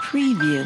Preview.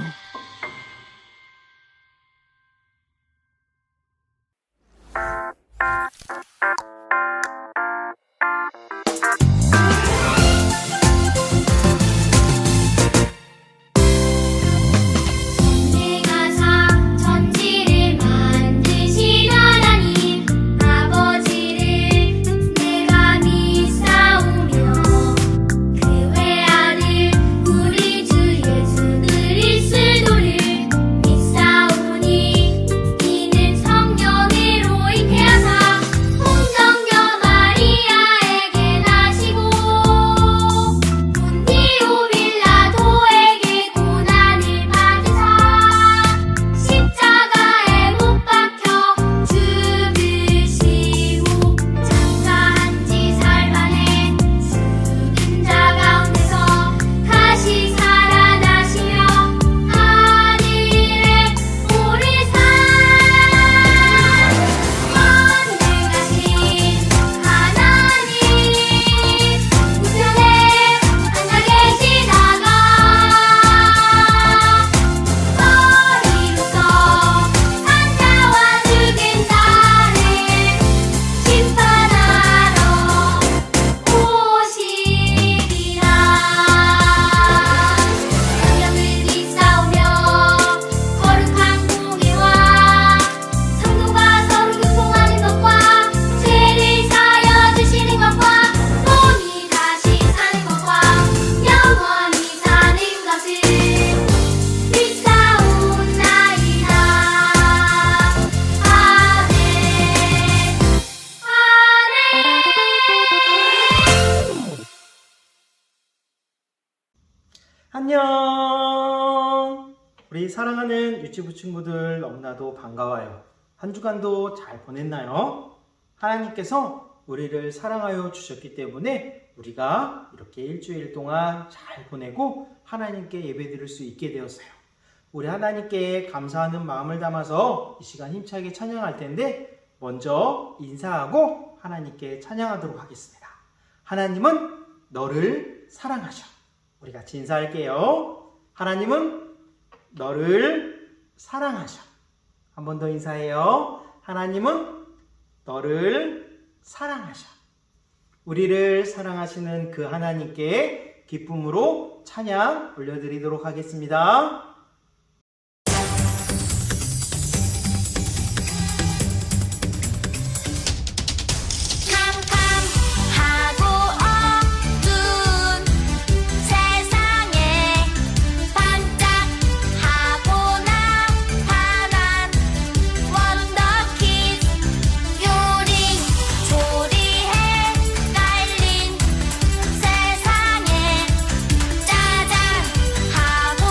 안녕! 우리 사랑하는 유치부 친구들 너무나도 반가워요. 한 주간도 잘 보냈나요? 하나님께서 우리를 사랑하여 주셨기 때문에 우리가 이렇게 일주일 동안 잘 보내고 하나님께 예배드릴 수 있게 되었어요. 우리 하나님께 감사하는 마음을 담아서 이 시간 힘차게 찬양할 텐데 먼저 인사하고 하나님께 찬양하도록 하겠습니다. 하나님은 너를 사랑하셔. 우리 같이 인사할게요. 하나님은 너를 사랑하셔. 한 번 더 인사해요. 하나님은 너를 사랑하셔. 우리를 사랑하시는 그 하나님께 기쁨으로 찬양 올려드리도록 하겠습니다. 세상에 짜잔하고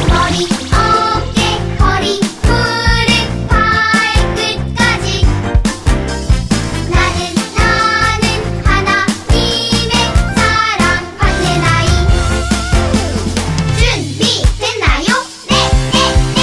머리, 어깨, 허리, 무릎, 발끝까지 나는 하나님의 사랑받는 아이 준비됐나요? 네, 네, 네!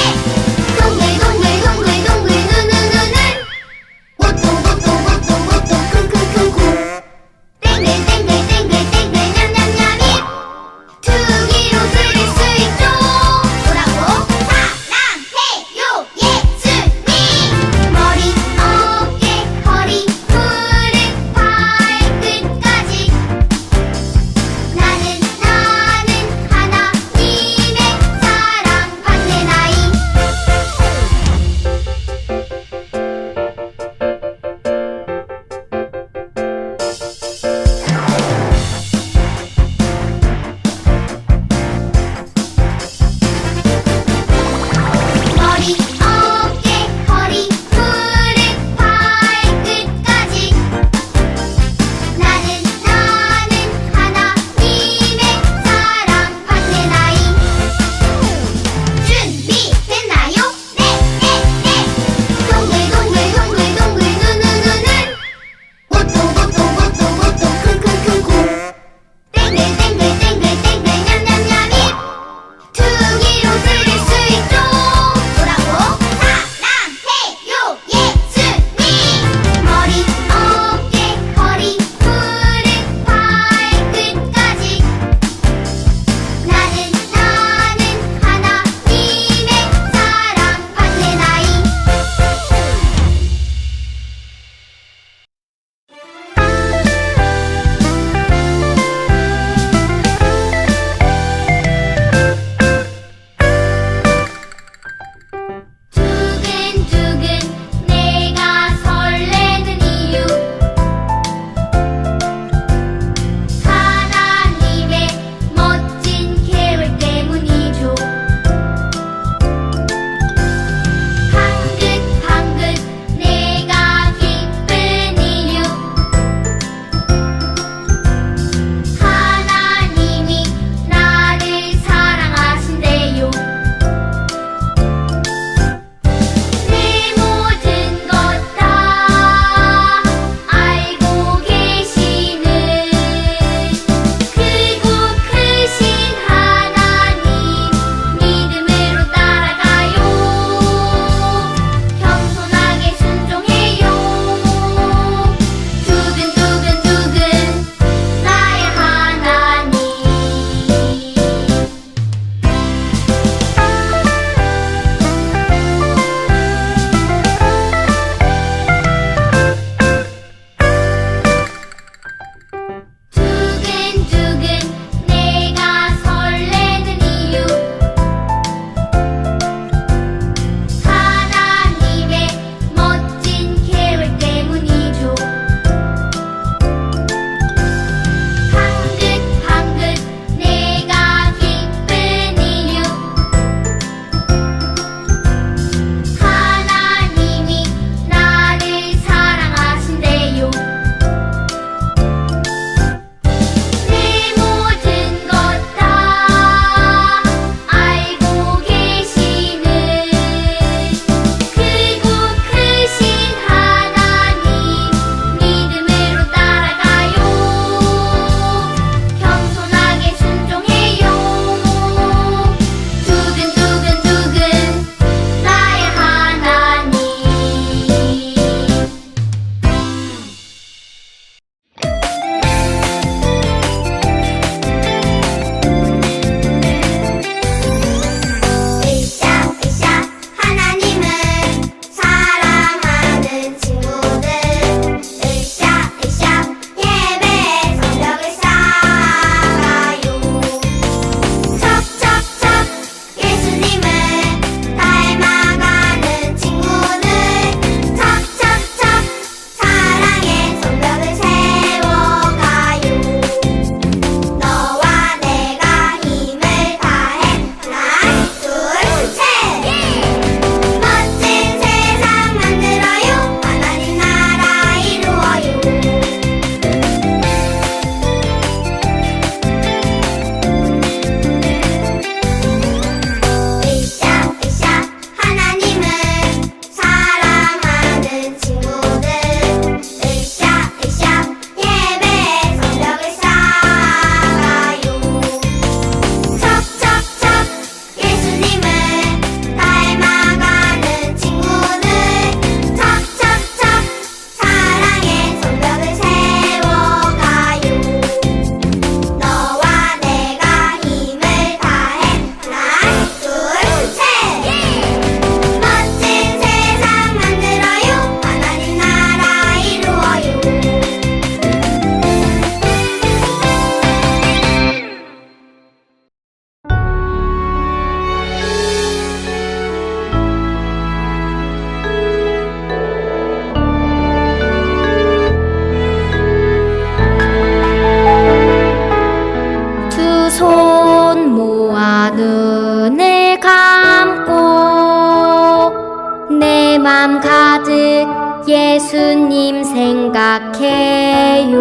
맘 가득 예수님 생각해요.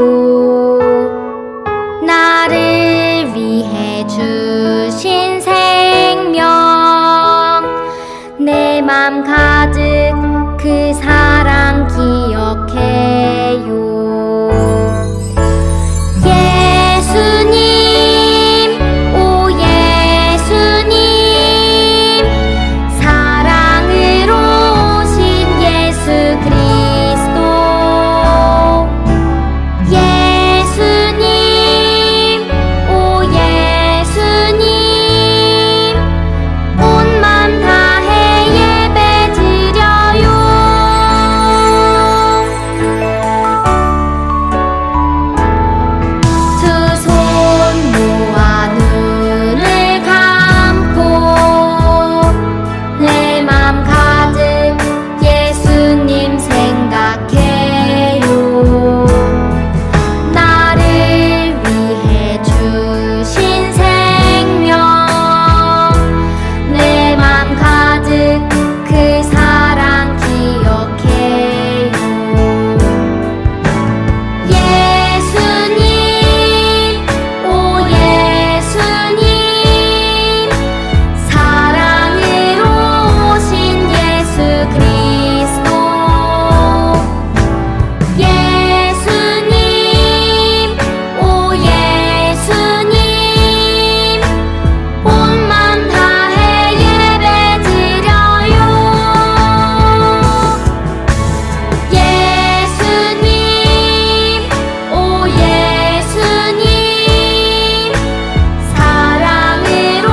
나를 위해 주신 생명, 내 맘 가득 그 사랑 기억해요. 예수님, 오 예수님, 사랑으로 오신 예수 그리스도. 예수님, 오 예수님, 온 맘 다해 예배 드려요. 두 손 모아 눈을 감고 내 맘 가득 예수님 생각해요. 나를 위해 주신 생명, 내 맘 가득 그 사랑 기억해요. 예수님, 오 예수님, 사랑으로 오신 예수 그리스도. 예수님, 오 예수님, 온 맘 다해 예배 드려요. 예수님, 오 예수님, 사랑으로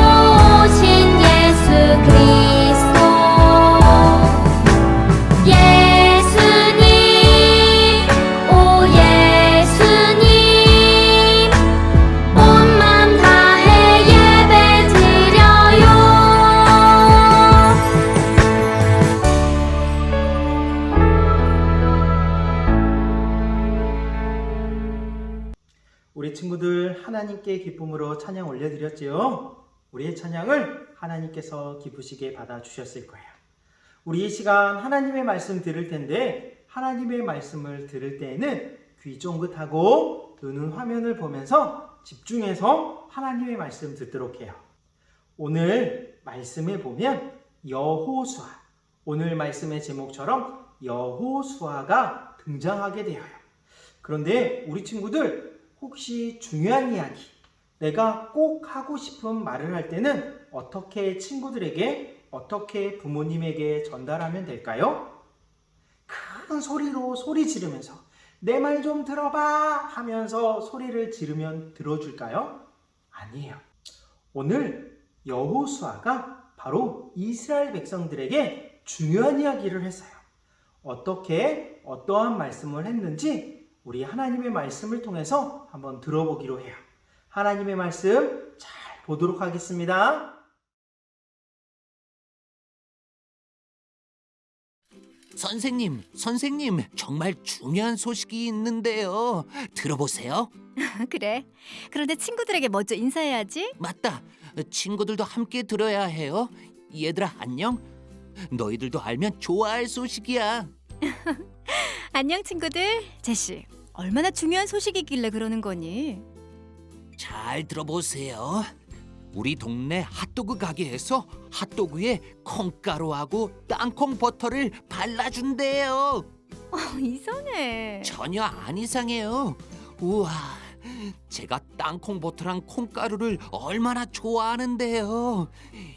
오신 예수 그리스도. 예수님, 오 예수님, 온 맘 다해 예배 드려요. 우리 친구들 하나님께 기쁨으로 찬양 올려드렸지요? 우리의 찬양을 하나님께서 기쁘시게 받아주셨을 거예요. 우리 이 시간 하나님의 말씀 들을 텐데, 하나님의 말씀을 들을 때에는 귀 쫑긋하고 눈은 화면을 보면서 집중해서 하나님의 말씀 듣도록 해요. 오늘 말씀에 보면 여호수아, 오늘 말씀의 제목처럼 여호수아가 등장하게 되어요. 그런데 우리 친구들 혹시 중요한 이야기, 내가 꼭 하고 싶은 말을 할 때는 어떻게 친구들에게, 어떻게 부모님에게 전달하면 될까요? 큰 소리로 소리 지르면서 내 말 좀 들어봐 하면서 소리를 지르면 들어줄까요? 아니에요. 오늘 여호수아가 바로 이스라엘 백성들에게 중요한 이야기를 했어요. 어떻게 어떠한 말씀을 했는지 우리 하나님의 말씀을 통해서 한번 들어보기로 해요. 하나님의 말씀 잘 보도록 하겠습니다. 선생님, 정말 중요한 소식이 있는데요. 들어보세요. 그래. 그런데 친구들에게 먼저 인사해야지. 맞다. 친구들도 함께 들어야 해요. 얘들아, 안녕. 너희들도 알면 좋아할 소식이야. 안녕 친구들. 제시, 얼마나 중요한 소식이길래 그러는 거니? 잘 들어보세요. 우리 동네 핫도그 가게에서 핫도그에 콩가루하고 땅콩 버터를 발라준대요. 이상해. 전혀 안 이상해요. 우와, 제가 땅콩 버터랑 콩가루를 얼마나 좋아하는데요.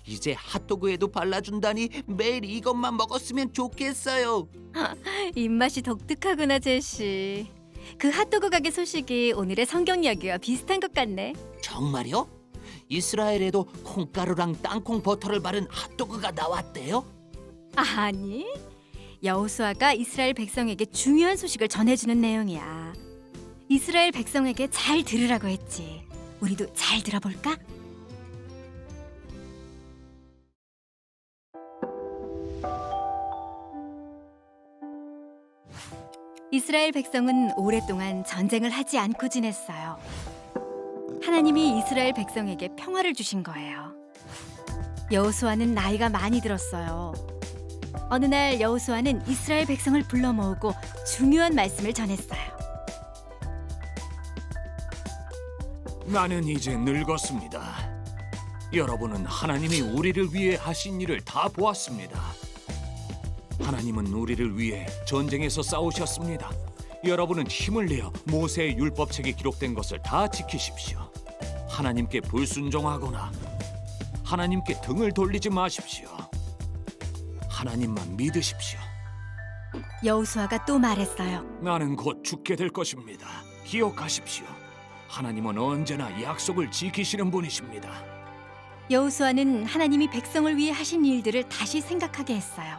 이제 핫도그에도 발라준다니 매일 이것만 먹었으면 좋겠어요. 입맛이 독특하구나 제시. 그 핫도그 가게 소식이 오늘의 성경 이야기와 비슷한 것 같네. 정말요? 이스라엘에도 콩가루랑 땅콩 버터를 바른 핫도그가 나왔대요? 아니, 여호수아가 이스라엘 백성에게 중요한 소식을 전해주는 내용이야. 이스라엘 백성에게 잘 들으라고 했지. 우리도 잘 들어볼까? 이스라엘 백성은 오랫동안 전쟁을 하지 않고 지냈어요. 하나님이 이스라엘 백성에게 평화를 주신 거예요. 여호수아는 나이가 많이 들었어요. 어느 날 여호수아는 이스라엘 백성을 불러 모으고 중요한 말씀을 전했어요. 나는 이제 늙었습니다. 여러분은 하나님이 우리를 위해 하신 일을 다 보았습니다. 하나님은 우리를 위해 전쟁에서 싸우셨습니다. 여러분은 힘을 내어 모세의 율법책에 기록된 것을 다 지키십시오. 하나님께 불순종하거나 하나님께 등을 돌리지 마십시오. 하나님만 믿으십시오. 여호수아가 또 말했어요. 나는 곧 죽게 될 것입니다. 기억하십시오. 하나님은 언제나 약속을 지키시는 분이십니다. 여호수아는 하나님이 백성을 위해 하신 일들을 다시 생각하게 했어요.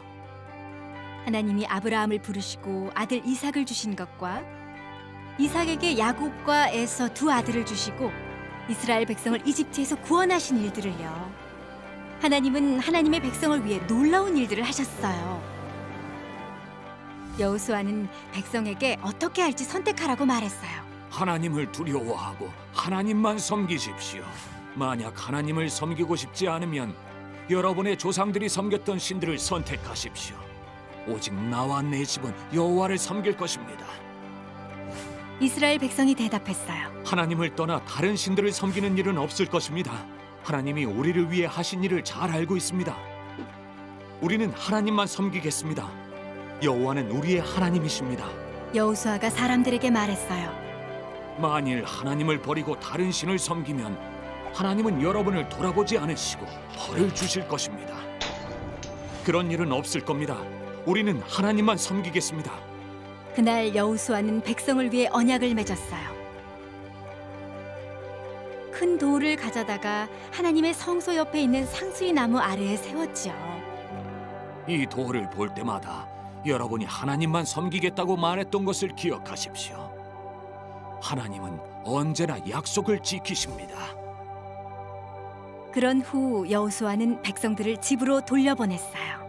하나님이 아브라함을 부르시고 아들 이삭을 주신 것과 이삭에게 야곱과 에서 두 아들을 주시고 이스라엘 백성을 이집트에서 구원하신 일들을요. 하나님은 하나님의 백성을 위해 놀라운 일들을 하셨어요. 여호수아는 백성에게 어떻게 할지 선택하라고 말했어요. 하나님을 두려워하고 하나님만 섬기십시오. 만약 하나님을 섬기고 싶지 않으면 여러분의 조상들이 섬겼던 신들을 선택하십시오. 오직 나와 내 집은 여호와를 섬길 것입니다. 이스라엘 백성이 대답했어요. 하나님을 떠나 다른 신들을 섬기는 일은 없을 것입니다. 하나님이 우리를 위해 하신 일을 잘 알고 있습니다. 우리는 하나님만 섬기겠습니다. 여호와는 우리의 하나님이십니다. 여호수아가 사람들에게 말했어요. 만일 하나님을 버리고 다른 신을 섬기면 하나님은 여러분을 돌아보지 않으시고 벌을 주실 것입니다. 그런 일은 없을 겁니다. 우리는 하나님만 섬기겠습니다. 그날 여호수아는 백성을 위해 언약을 맺었어요. 큰 돌을 가져다가 하나님의 성소 옆에 있는 상수리 나무 아래에 세웠죠. 이 돌을 볼 때마다 여러분이 하나님만 섬기겠다고 말했던 것을 기억하십시오. 하나님은 언제나 약속을 지키십니다. 그런 후 여호수아는 백성들을 집으로 돌려보냈어요.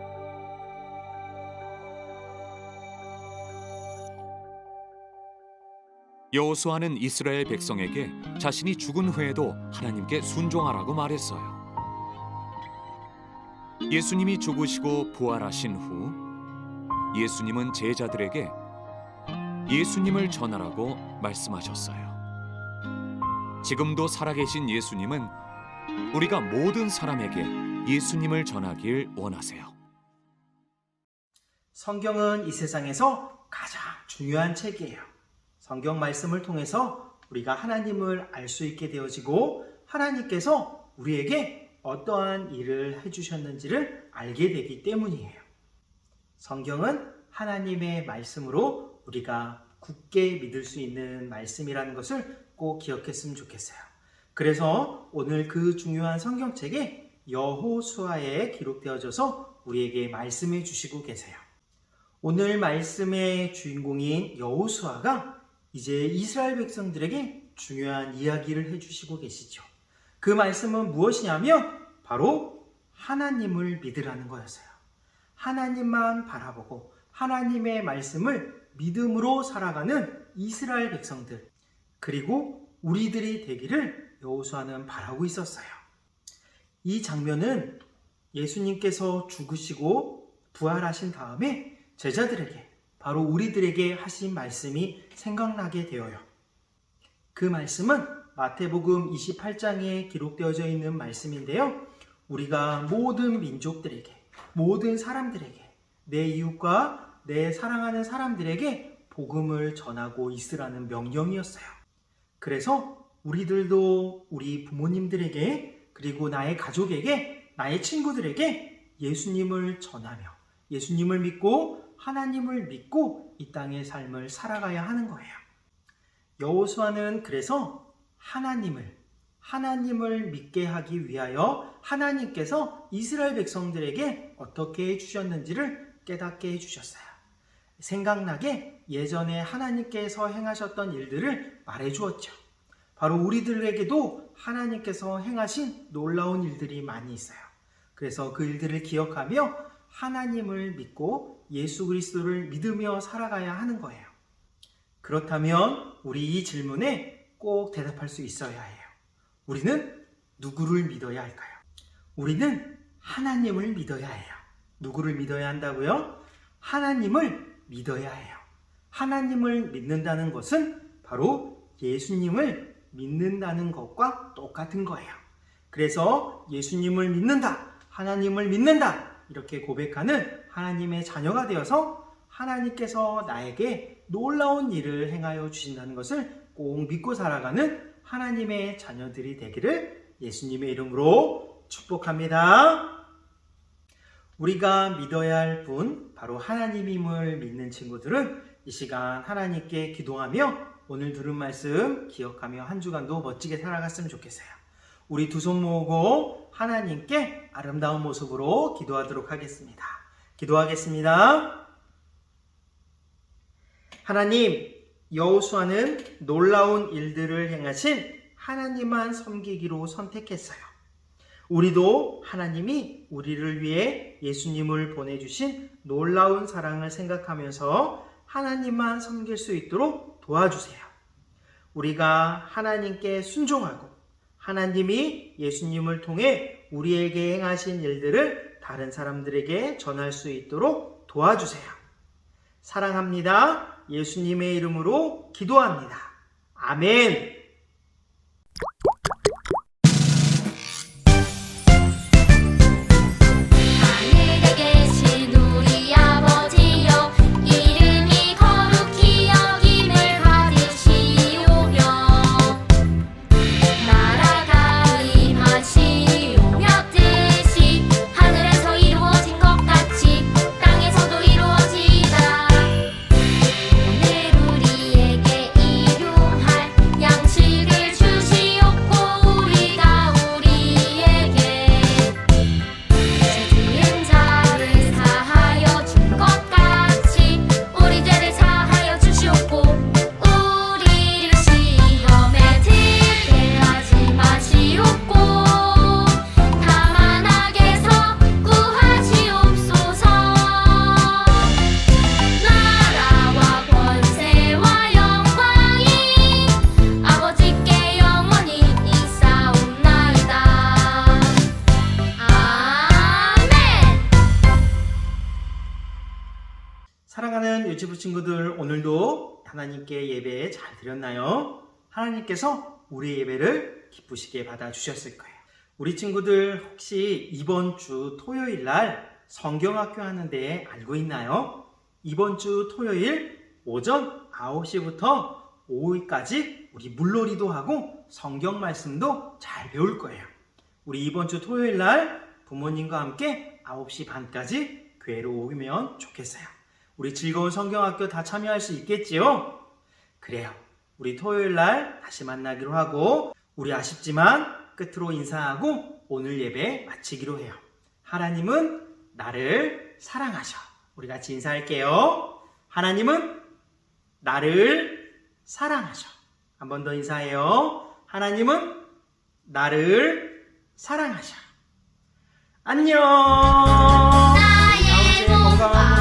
여호수아는 이스라엘 백성에게 자신이 죽은 후에도 하나님께 순종하라고 말했어요. 예수님이 죽으시고 부활하신 후 예수님은 제자들에게 예수님을 전하라고 말씀하셨어요. 지금도 살아계신 예수님은 우리가 모든 사람에게 예수님을 전하길 원하세요. 성경은 이 세상에서 가장 중요한 책이에요. 성경 말씀을 통해서 우리가 하나님을 알 수 있게 되어지고 하나님께서 우리에게 어떠한 일을 해주셨는지를 알게 되기 때문이에요. 성경은 하나님의 말씀으로 우리가 굳게 믿을 수 있는 말씀이라는 것을 꼭 기억했으면 좋겠어요. 그래서 오늘 그 중요한 성경책에 여호수아에 기록되어져서 우리에게 말씀해 주시고 계세요. 오늘 말씀의 주인공인 여호수아가 이제 이스라엘 백성들에게 중요한 이야기를 해주시고 계시죠. 그 말씀은 무엇이냐면 바로 하나님을 믿으라는 거였어요. 하나님만 바라보고 하나님의 말씀을 믿음으로 살아가는 이스라엘 백성들, 그리고 우리들이 되기를 여호수아는 바라고 있었어요. 이 장면은 예수님께서 죽으시고 부활하신 다음에 제자들에게, 바로 우리들에게 하신 말씀이 생각나게 되어요. 그 말씀은 마태복음 28장에 기록되어져 있는 말씀인데요. 우리가 모든 민족들에게, 모든 사람들에게, 내 이웃과 내 사랑하는 사람들에게 복음을 전하고 있으라는 명령이었어요. 그래서 우리들도 우리 부모님들에게, 그리고 나의 가족에게, 나의 친구들에게 예수님을 전하며 예수님을 믿고 하나님을 믿고 이 땅의 삶을 살아가야 하는 거예요. 여호수아는 그래서 하나님을 믿게 하기 위하여 하나님께서 이스라엘 백성들에게 어떻게 해주셨는지를 깨닫게 해주셨어요. 생각나게 예전에 하나님께서 행하셨던 일들을 말해주었죠. 바로 우리들에게도 하나님께서 행하신 놀라운 일들이 많이 있어요. 그래서 그 일들을 기억하며 하나님을 믿고 예수 그리스도를 믿으며 살아가야 하는 거예요. 그렇다면 우리 이 질문에 꼭 대답할 수 있어야 해요. 우리는 누구를 믿어야 할까요? 우리는 하나님을 믿어야 해요. 누구를 믿어야 한다고요? 하나님을 믿어야 해요. 하나님을 믿는다는 것은 바로 예수님을 믿는다는 것과 똑같은 거예요. 그래서 예수님을 믿는다, 하나님을 믿는다 이렇게 고백하는 하나님의 자녀가 되어서 하나님께서 나에게 놀라운 일을 행하여 주신다는 것을 꼭 믿고 살아가는 하나님의 자녀들이 되기를 예수님의 이름으로 축복합니다. 우리가 믿어야 할 분, 바로 하나님임을 믿는 친구들은 이 시간 하나님께 기도하며 오늘 들은 말씀 기억하며 한 주간도 멋지게 살아갔으면 좋겠어요. 우리 두 손 모으고 하나님께 아름다운 모습으로 기도하도록 하겠습니다. 기도하겠습니다. 하나님, 여호수아는 놀라운 일들을 행하신 하나님만 섬기기로 선택했어요. 우리도 하나님이 우리를 위해 예수님을 보내주신 놀라운 사랑을 생각하면서 하나님만 섬길 수 있도록 도와주세요. 우리가 하나님께 순종하고 하나님이 예수님을 통해 우리에게 행하신 일들을 다른 사람들에게 전할 수 있도록 도와주세요. 사랑합니다. 예수님의 이름으로 기도합니다. 아멘. 하늘에 계신 우리 아버지여 이름이 거룩히 여김을 받으시오며 나라가 임하시오며 뜻이 하늘에서 이루어진 것 같이 땅에서도 이루어지이다. 오늘 우리에게 일용할 양식을 주시옵고 우리가 우리에게 지은 자를 사하여 준 것 같이 우리 죄를 사하여 주시옵고 우리를 시험에 들게 하지 마시옵고 다만 악에서 구하시옵소서. 나라와 권세와 영광이 아버지께 영원히 있사옵나이다. 아멘. 사랑하는 유치부 친구들, 오늘도 하나님께 예배 잘 드렸나요? 하나님께서 우리 예배를 기쁘시게 받아주셨을 거예요. 우리 친구들 혹시 이번 주 토요일 날 성경학교 하는데 알고 있나요? 이번 주 토요일 오전 9시부터 오후까지 우리 물놀이도 하고 성경 말씀도 잘 배울 거예요. 우리 이번 주 토요일 날 부모님과 함께 9시 반까지 교회로 오면 좋겠어요. 우리 즐거운 성경학교 다 참여할 수 있겠지요? 그래요. 우리 토요일 날 다시 만나기로 하고 우리 아쉽지만 끝으로 인사하고 오늘 예배 마치기로 해요. 하나님은 나를 사랑하셔. 우리 같이 인사할게요. 하나님은 나를 사랑하셔. 한 번 더 인사해요. 하나님은 나를 사랑하셔. 안녕. 나의 다음 주에 건강한